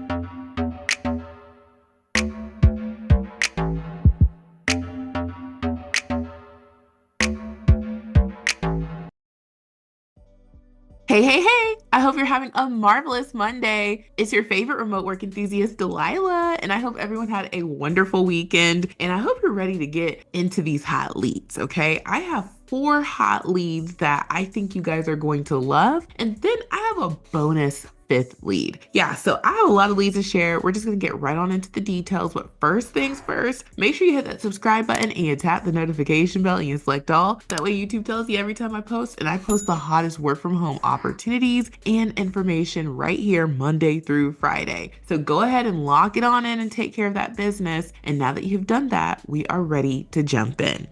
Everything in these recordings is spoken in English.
Hey, hey, hey! I hope you're having a marvelous Monday. It's your favorite remote work enthusiast, Delilah, and I hope everyone had a wonderful weekend. And I hope you're ready to get into these hot leads, okay? I have 4 hot leads that I think you guys are going to love. And then I have a bonus fifth lead. Yeah, so I have a lot of leads to share. We're just gonna get right on into the details. But first things first, make sure you hit that subscribe button and you tap the notification bell and you select all. That way YouTube tells you every time I post, and I post the hottest work from home opportunities and information right here Monday through Friday. So go ahead and lock it on in and take care of that business. And now that you've done that, we are ready to jump in.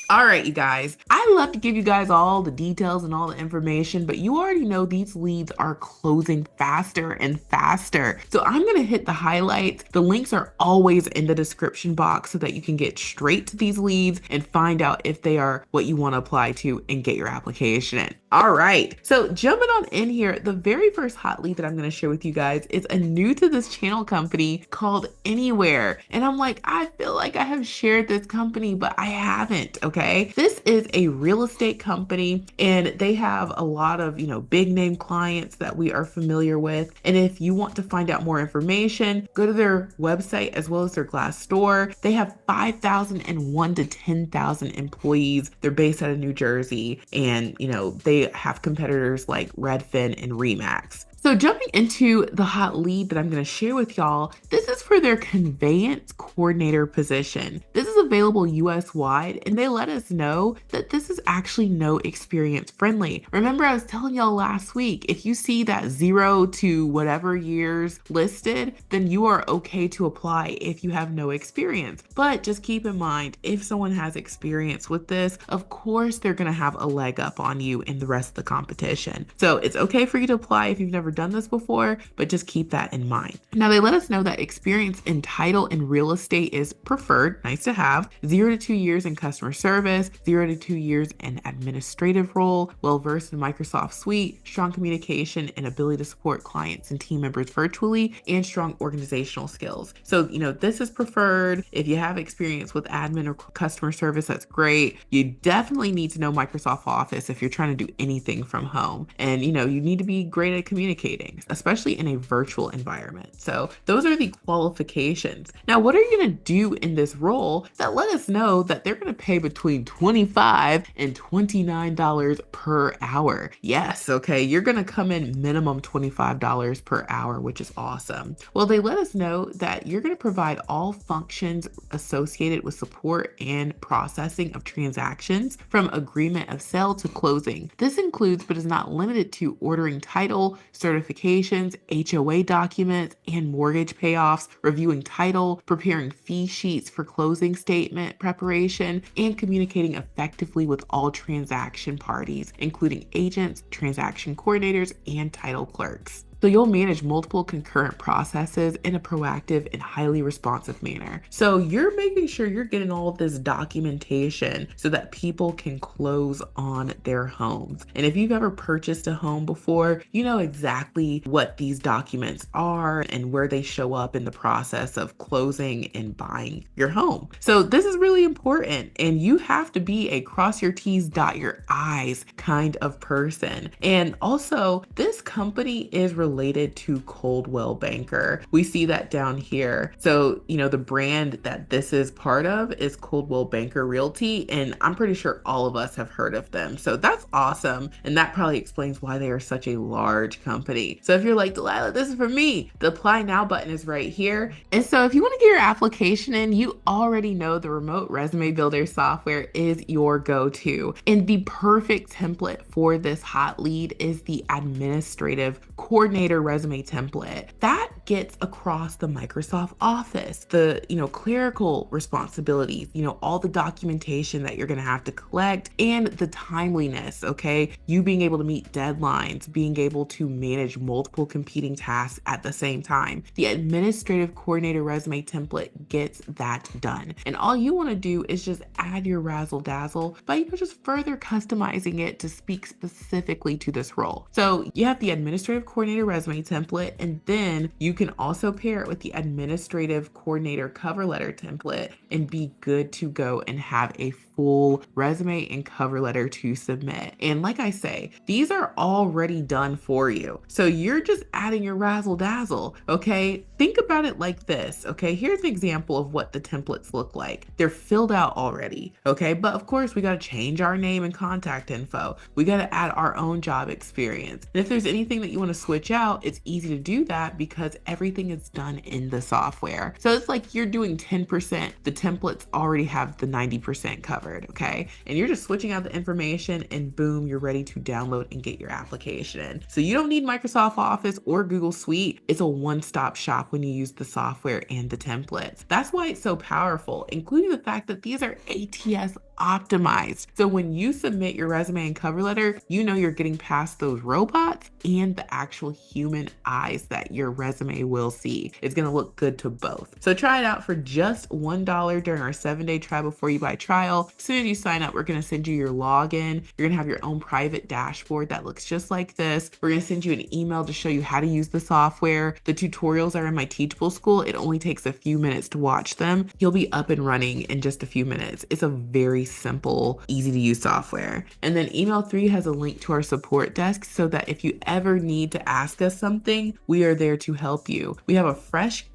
All right, you guys. I love to give you guys all the details and all the information, but you already know these leads are closing faster and faster. So I'm going to hit the highlights. The links are always in the description box so that you can get straight to these leads and find out if they are what you want to apply to and get your application in. All right. So jumping on in here, the very first hot lead that I'm going to share with you guys is a new to this channel company called Anywhere. And I'm like, I feel like I have shared this company, but I haven't. Okay. This is a real estate company and they have a lot of, big name clients that we are familiar with. And if you want to find out more information, go to their website as well as their Glassdoor. They have 5,001 to 10,000 employees. They're based out of New Jersey and, they have competitors like Redfin and Remax. So jumping into the hot lead that I'm going to share with y'all, this is for their conveyance coordinator position. This is available US wide, and they let us know that this is actually no experience friendly. Remember, I was telling y'all last week, if you see that 0 to whatever years listed, then you are okay to apply if you have no experience. But just keep in mind, if someone has experience with this, of course, they're going to have a leg up on you in the rest of the competition. So it's okay for you to apply if you've never done this before, but just keep that in mind. Now, they let us know that experience in title and real estate is preferred, nice to have, 0 to 2 years in customer service, 0 to 2 years in administrative role, well-versed in Microsoft Suite, strong communication and ability to support clients and team members virtually, and strong organizational skills. So, this is preferred. If you have experience with admin or customer service, that's great. You definitely need to know Microsoft Office if you're trying to do anything from home. And, you need to be great at communicating, especially in a virtual environment. So those are the qualifications. Now, what are you going to do in this role that let us know that they're going to pay between $25 and $29 per hour? Yes, okay, you're going to come in minimum $25 per hour, which is awesome. Well, they let us know that you're going to provide all functions associated with support and processing of transactions from agreement of sale to closing. This includes, but is not limited to, ordering title, certifications, HOA documents, and mortgage payoffs, reviewing title, preparing fee sheets for closing statement preparation, and communicating effectively with all transaction parties, including agents, transaction coordinators, and title clerks. So you'll manage multiple concurrent processes in a proactive and highly responsive manner. So you're making sure you're getting all of this documentation so that people can close on their homes. And if you've ever purchased a home before, you know exactly what these documents are and where they show up in the process of closing and buying your home. So this is really important, and you have to be a cross your T's, dot your I's kind of person. And also, this company is related to Coldwell Banker. We see that down here. So, the brand that this is part of is Coldwell Banker Realty, and I'm pretty sure all of us have heard of them. So that's awesome. And that probably explains why they are such a large company. So if you're like, Delilah, this is for me, the apply now button is right here. And so if you want to get your application in, you already know the remote resume builder software is your go-to. And the perfect template for this hot lead is the administrative coordinator resume template. That gets across the Microsoft Office, the, clerical responsibilities, all the documentation that you're going to have to collect, and the timeliness, okay? You being able to meet deadlines, being able to manage multiple competing tasks at the same time. The administrative coordinator resume template gets that done. And all you want to do is just add your razzle dazzle by, just further customizing it to speak specifically to this role. So you have the administrative coordinator resume template, and then you can also pair it with the administrative coordinator cover letter template and be good to go and have a full resume and cover letter to submit. And like I say, these are already done for you. So you're just adding your razzle dazzle, okay? Think about it like this, okay? Here's an example of what the templates look like. They're filled out already, okay? But of course, we got to change our name and contact info. We got to add our own job experience. And if there's anything that you want to switch out, it's easy to do that because everything is done in the software. So it's like you're doing 10%. The templates already have the 90% covered, okay? And you're just switching out the information and boom, you're ready to download and get your application in. So you don't need Microsoft Office or Google Suite. It's a one-stop shop when you use the software and the templates. That's why it's so powerful, including the fact that these are ATS optimized. So when you submit your resume and cover letter, you know you're getting past those robots and the actual human eyes that your resume will see. It's going to look good to both. So try it out for just $1 during our 7-day try before you buy trial. As soon as you sign up, we're going to send you your login. You're going to have your own private dashboard that looks just like this. We're going to send you an email to show you how to use the software. The tutorials are in my Teachable School. It only takes a few minutes to watch them. You'll be up and running in just a few minutes. It's a very simple, easy to use software. And then email 3 has a link to our support desk so that if you ever need to ask us something, we are there to help you. We have a fresh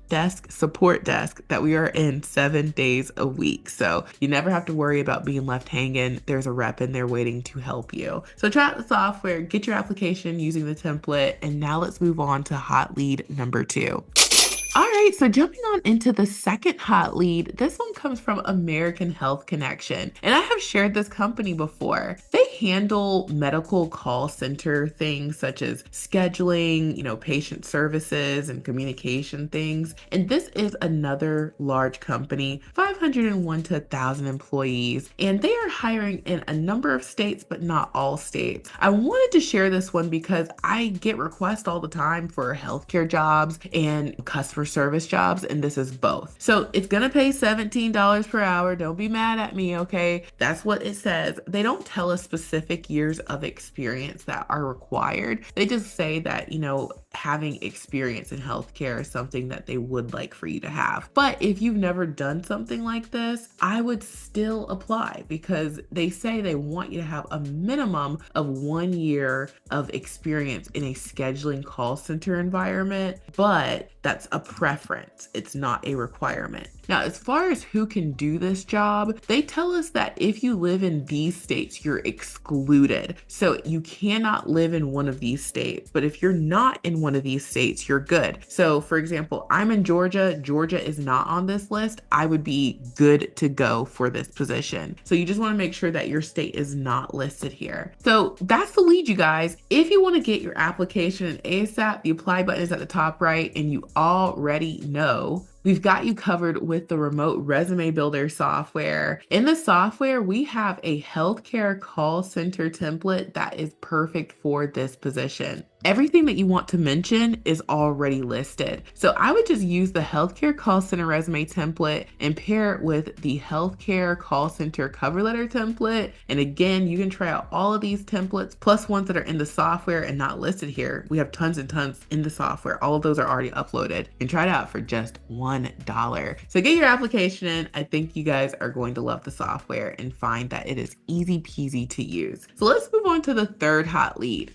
support desk that we are in 7 days a week. So you never have to worry about being left hanging. There's a rep in there waiting to help you. So try out the software, get your application using the template, and now let's move on to hot lead number 2. All right, so jumping on into the second hot lead, this one comes from American Health Connection. And I have shared this company before. They handle medical call center things such as scheduling, patient services and communication things. And this is another large company, 501 to 1,000 employees. And they are hiring in a number of states, but not all states. I wanted to share this one because I get requests all the time for healthcare jobs and customer service jobs, and this is both. So it's gonna pay $17 per hour. Don't be mad at me, okay? That's what it says. They don't tell us specific years of experience that are required. They just say that, having experience in healthcare is something that they would like for you to have. But if you've never done something like this, I would still apply because they say they want you to have a minimum of 1 year of experience in a scheduling call center environment, but that's a preference. It's not a requirement. Now, as far as who can do this job, they tell us that if you live in these states, you're excluded. So you cannot live in one of these states, but if you're not in one of these states, you're good. So for example, I'm in Georgia. Georgia is not on this list. I would be good to go for this position. So you just want to make sure that your state is not listed here. So that's the lead, you guys. If you want to get your application in ASAP, the apply button is at the top right, and you already know we've got you covered with the remote resume builder software. In the software, we have a healthcare call center template that is perfect for this position. Everything that you want to mention is already listed. So I would just use the healthcare call center resume template and pair it with the healthcare call center cover letter template. And again, you can try out all of these templates plus ones that are in the software and not listed here. We have tons and tons in the software. All of those are already uploaded, and try it out for just $1. So get your application in. I think you guys are going to love the software and find that it is easy peasy to use. So let's move on to the third hot lead.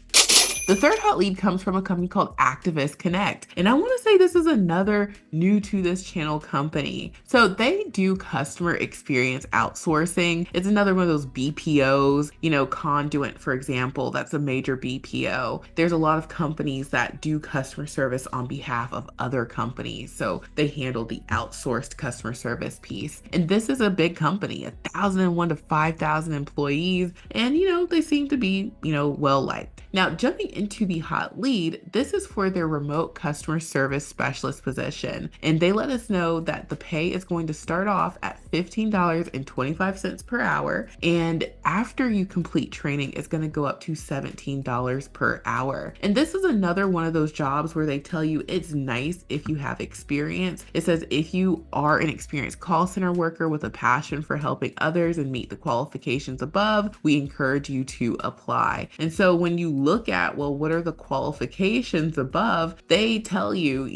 The third hot lead comes from a company called Activist Connect. And I want to say this is another new to this channel company. So they do customer experience outsourcing. It's another one of those BPOs, Conduit, for example, that's a major BPO. There's a lot of companies that do customer service on behalf of other companies. So they handle the outsourced customer service piece. And this is a big company, 1,001 to 5,000 employees. And, they seem to be, well liked. Now, jumping into the hot lead, this is for their remote customer service specialist position. And they let us know that the pay is going to start off at $15.25 per hour. And after you complete training, it's going to go up to $17 per hour. And this is another one of those jobs where they tell you it's nice if you have experience. It says if you are an experienced call center worker with a passion for helping others and meet the qualifications above, we encourage you to apply. And so when you look at, well, what are the qualifications above? They tell you,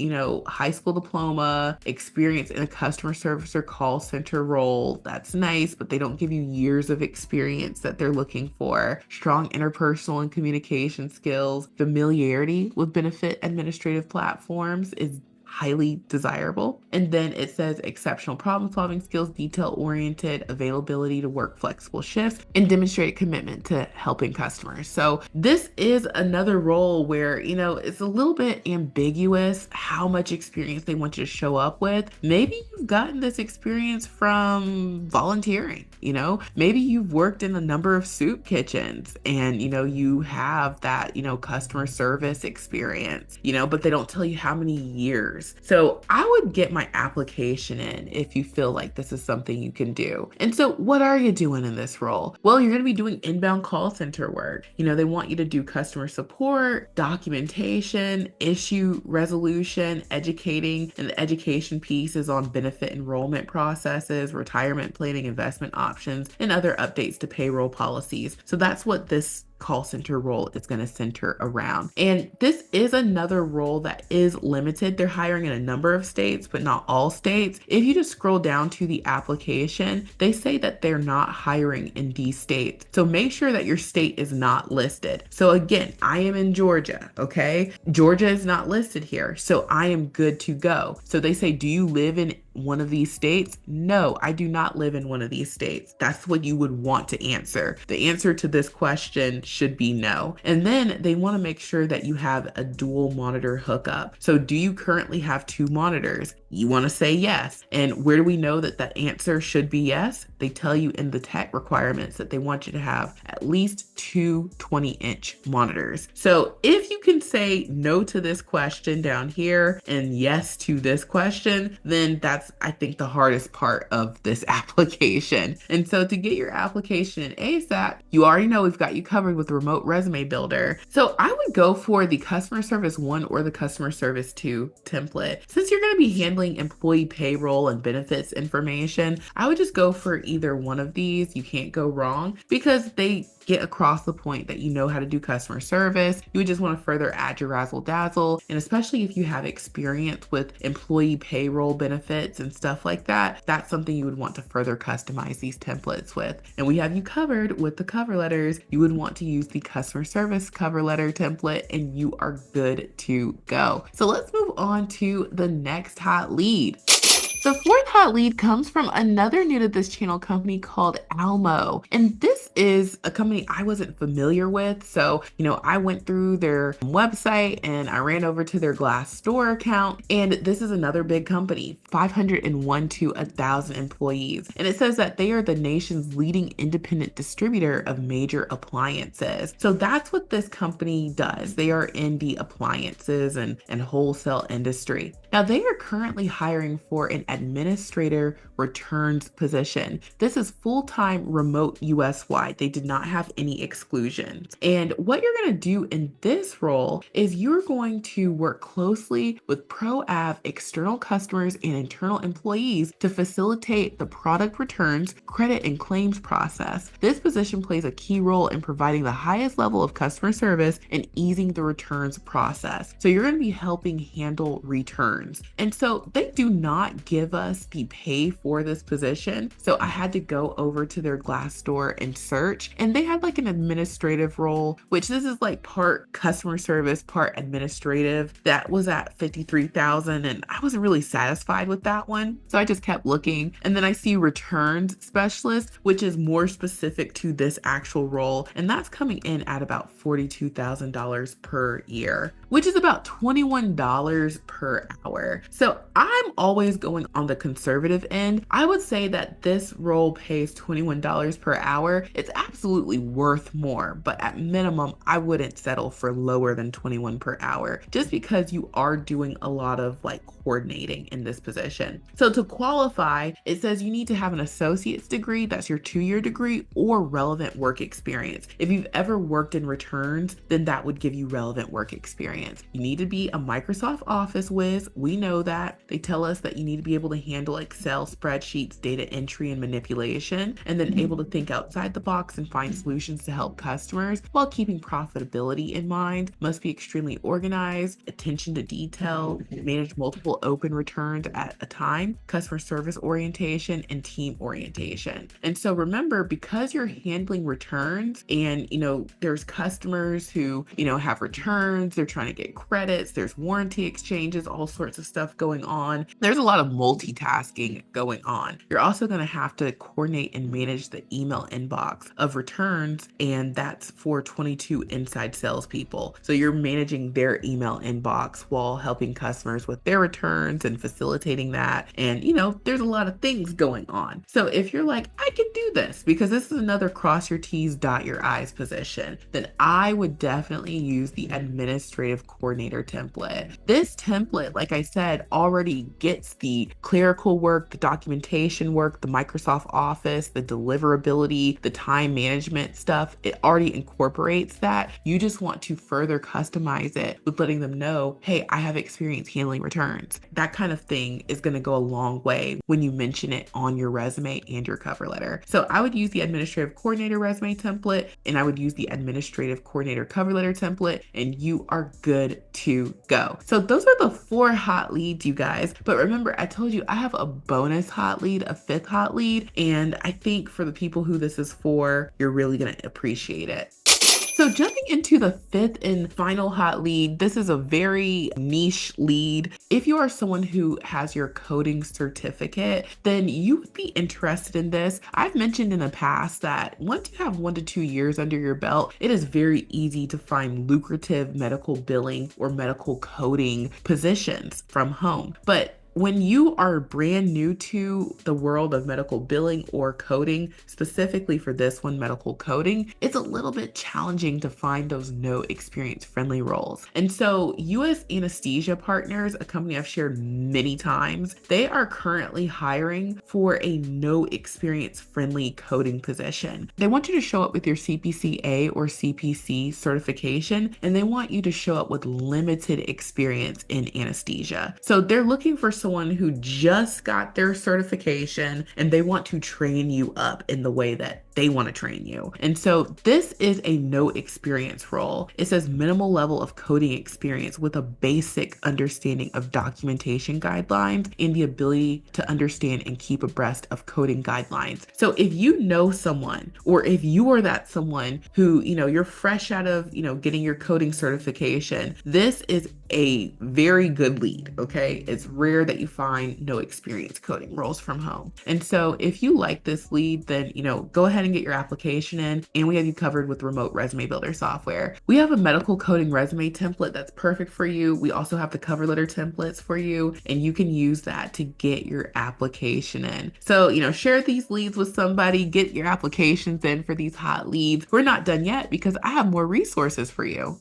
high school diploma, experience in a customer service or call center role. That's nice, but they don't give you years of experience that they're looking for. Strong interpersonal and communication skills, familiarity with benefit administrative platforms is highly desirable. And then it says exceptional problem solving skills, detail oriented, availability to work flexible shifts, and demonstrated commitment to helping customers. So this is another role where, it's a little bit ambiguous how much experience they want you to show up with. Maybe you've gotten this experience from volunteering, maybe you've worked in a number of soup kitchens and, you have that, customer service experience, but they don't tell you how many years. So I would get my application in if you feel like this is something you can do. And so what are you doing in this role? Well, you're going to be doing inbound call center work. They want you to do customer support, documentation, issue resolution, educating, and the education piece is on benefit enrollment processes, retirement planning, investment options, and other updates to payroll policies. So that's what this call center role is going to center around. And this is another role that is limited. They're hiring in a number of states, but not all states. If you just scroll down to the application, they say that they're not hiring in these states. So make sure that your state is not listed. So again, I am in Georgia, okay? Georgia is not listed here. So I am good to go. So they say, do you live in one of these states? No, I do not live in one of these states. That's what you would want to answer. The answer to this question should be no. And then they want to make sure that you have a dual monitor hookup. So do you currently have two monitors? You want to say yes. And where do we know that that answer should be yes? They tell you in the tech requirements that they want you to have at least two 20-inch monitors. So if you can say no to this question down here and yes to this question, then that's, I think, the hardest part of this application. And so to get your application in ASAP, you already know we've got you covered with the remote resume builder. So I would go for the customer service 1 or the customer service 2 template. Since you're going to be handling employee payroll and benefits information, I would just go for either one of these. You can't go wrong because they get across the point that you know how to do customer service. You would just want to further add your razzle dazzle. And especially if you have experience with employee payroll benefits and stuff like that, that's something you would want to further customize these templates with. And we have you covered with the cover letters. You would want to use the customer service cover letter template and you are good to go. So let's move on to the next hot lead. The fourth hot lead comes from another new to this channel company called Almo. And this is a company I wasn't familiar with. So, I went through their website and I ran over to their Glassdoor account. And this is another big company, 501 to 1,000 employees. And it says that they are the nation's leading independent distributor of major appliances. So that's what this company does. They are in the appliances and wholesale industry. Now, they are currently hiring for an administrator returns position. This is full-time remote US-wide. They did not have any exclusions. And what you're going to do in this role is you're going to work closely with ProAv external customers and internal employees to facilitate the product returns, credit, and claims process. This position plays a key role in providing the highest level of customer service and easing the returns process. So you're going to be helping handle returns. And so they do not give us the pay for this position. So I had to go over to their Glassdoor and search, and they had like an administrative role, which this is like part customer service, part administrative. That was at $53,000 and I wasn't really satisfied with that one. So I just kept looking. And then I see returns specialist, which is more specific to this actual role. And that's coming in at about $42,000 per year, which is about $21 per hour. So I'm always going on the conservative end. I would say that this role pays $21 per hour. It's absolutely worth more, but at minimum, I wouldn't settle for lower than 21 per hour just because you are doing a lot of like coordinating in this position. So to qualify, it says you need to have an associate's degree, that's your 2-year degree, or relevant work experience. If you've ever worked in returns, then that would give you relevant work experience. experience. You need to be a Microsoft Office whiz. We know that. They tell us that you need to be able to handle Excel spreadsheets, data entry, and manipulation, and then able to think outside the box and find solutions to help customers while keeping profitability in mind. Must be extremely organized, attention to detail, manage multiple open returns at a time, customer service orientation, and team orientation. And so remember, because you're handling returns and, there's customers who, have returns, they're trying to get credits, there's warranty exchanges, all sorts of stuff going on. There's a lot of multitasking going on. You're also going to have to coordinate and manage the email inbox of returns, and that's for 22 inside salespeople. So you're managing their email inbox while helping customers with their returns and facilitating that. And, there's a lot of things going on. So if you're like, I can do this because this is another cross your T's, dot your I's position, then I would definitely use the administrative coordinator template. This template, like I said, already gets the clerical work, the documentation work, the Microsoft Office, the deliverability, the time management stuff. It already incorporates that. You just want to further customize it with letting them know, hey, I have experience handling returns. That kind of thing is going to go a long way when you mention it on your resume and your cover letter. So I would use the administrative coordinator resume template, and I would use the administrative coordinator cover letter template, and you are good to go. So those are the 4 hot leads, you guys. But remember, I told you I have a bonus hot lead, a 5th hot lead, and I think for the people who this is for, you're really going to appreciate it. So jumping into the 5th and final hot lead, this is a very niche lead. If you are someone who has your coding certificate, then you would be interested in this. I've mentioned in the past that once you have 1 to 2 years under your belt, it is very easy to find lucrative medical billing or medical coding positions from home. But when you are brand new to the world of medical billing or coding, specifically for this one, medical coding, it's a little bit challenging to find those no experience friendly roles. And so US Anesthesia Partners, a company I've shared many times, they are currently hiring for a no experience friendly coding position. They want you to show up with your CPCA or CPC certification, and they want you to show up with limited experience in anesthesia. So they're looking for someone who just got their certification and they want to train you up in the way that they want to train you. And so this is a no experience role. It says minimal level of coding experience with a basic understanding of documentation guidelines and the ability to understand and keep abreast of coding guidelines. So if you know someone, or if you are that someone who, you're fresh out of, getting your coding certification, this is a very good lead, okay? It's rare that you find no experience coding roles from home. And so if you like this lead, then, go ahead and get your application in, and we have you covered with remote resume builder software. We have a medical coding resume template that's perfect for you. We also have the cover letter templates for you, and you can use that to get your application in. So, share these leads with somebody, get your applications in for these hot leads. We're not done yet because I have more resources for you.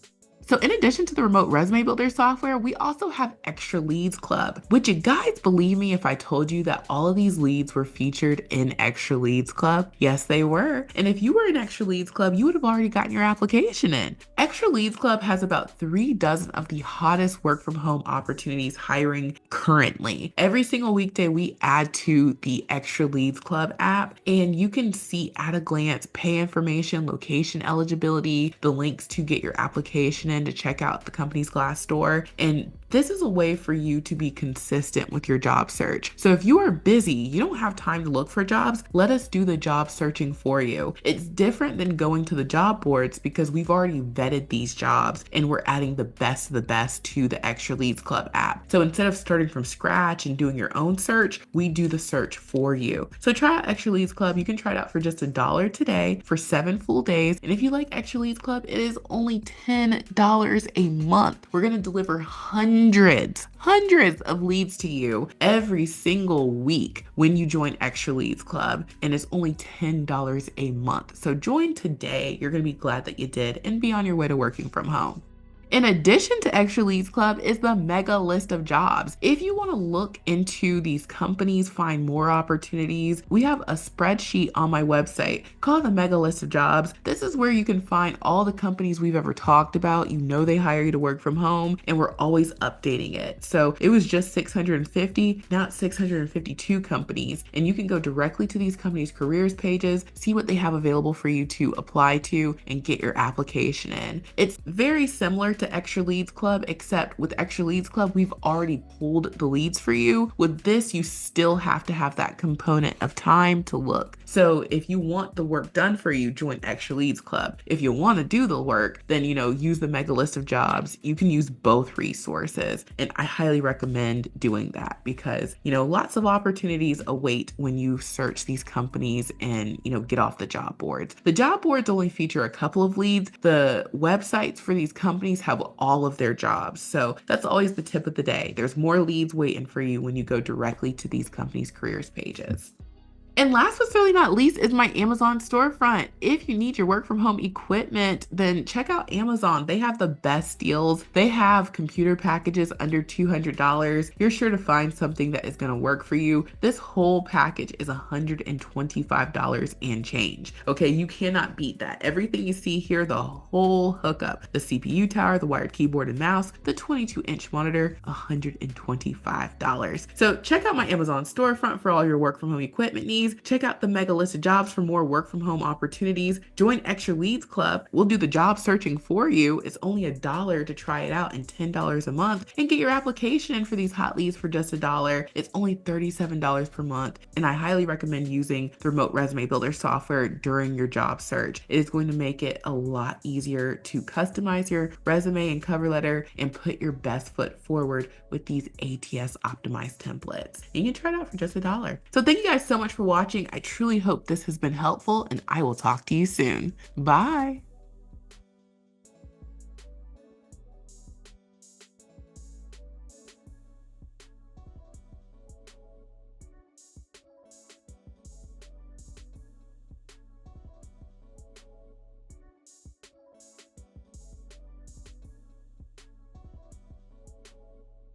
So in addition to the remote resume builder software, we also have Extra Leads Club. Would you guys believe me if I told you that all of these leads were featured in Extra Leads Club? Yes, they were. And if you were in Extra Leads Club, you would have already gotten your application in. Extra Leads Club has about 3 dozen of the hottest work from home opportunities hiring currently. Every single weekday, we add to the Extra Leads Club app, and you can see at a glance pay information, location eligibility, the links to get your application in, to check out the company's Glassdoor. And this is a way for you to be consistent with your job search. So if you are busy, you don't have time to look for jobs, let us do the job searching for you. It's different than going to the job boards because we've already vetted these jobs and we're adding the best of the best to the Extra Leads Club app. So instead of starting from scratch and doing your own search, we do the search for you. So try out Extra Leads Club. You can try it out for just $1 today for 7 full days. And if you like Extra Leads Club, it is only $10 a month. We're going to deliver hundreds of leads to you every single week when you join Extra Leads Club, and it's only $10 a month. So join today. You're going to be glad that you did and be on your way to working from home. In addition to Extra Leads Club is the mega list of jobs. If you want to look into these companies, find more opportunities, we have a spreadsheet on my website called the mega list of jobs. This is where you can find all the companies we've ever talked about. You know they hire you to work from home, and we're always updating it. So it was just 650, now it's 652 companies. And you can go directly to these companies' careers pages, see what they have available for you to apply to, and get your application in. It's very similar to Extra Leads Club, except with Extra Leads Club, we've already pulled the leads for you. With this, you still have to have that component of time to look. So if you want the work done for you, join Extra Leads Club. If you want to do the work, then, use the mega list of jobs. You can use both resources. And I highly recommend doing that because, lots of opportunities await when you search these companies and, get off the job boards. The job boards only feature a couple of leads. The websites for these companies have all of their jobs. So that's always the tip of the day. There's more leads waiting for you when you go directly to these companies' careers pages. And last but certainly not least is my Amazon storefront. If you need your work from home equipment, then check out Amazon. They have the best deals. They have computer packages under $200. You're sure to find something that is going to work for you. This whole package is $125 and change. Okay, you cannot beat that. Everything you see here, the whole hookup, the CPU tower, the wired keyboard and mouse, the 22-inch monitor, $125. So check out my Amazon storefront for all your work from home equipment needs. Check out the mega list of jobs for more work from home opportunities. Join Extra Leads Club. We'll do the job searching for you. It's only $1 to try it out and $10 a month. And get your application in for these hot leads for just $1. It's only $37 per month. And I highly recommend using the remote resume builder software during your job search. It is going to make it a lot easier to customize your resume and cover letter and put your best foot forward with these ATS optimized templates. And you can try it out for just $1. So thank you guys so much for watching. I truly hope this has been helpful, and I will talk to you soon. Bye.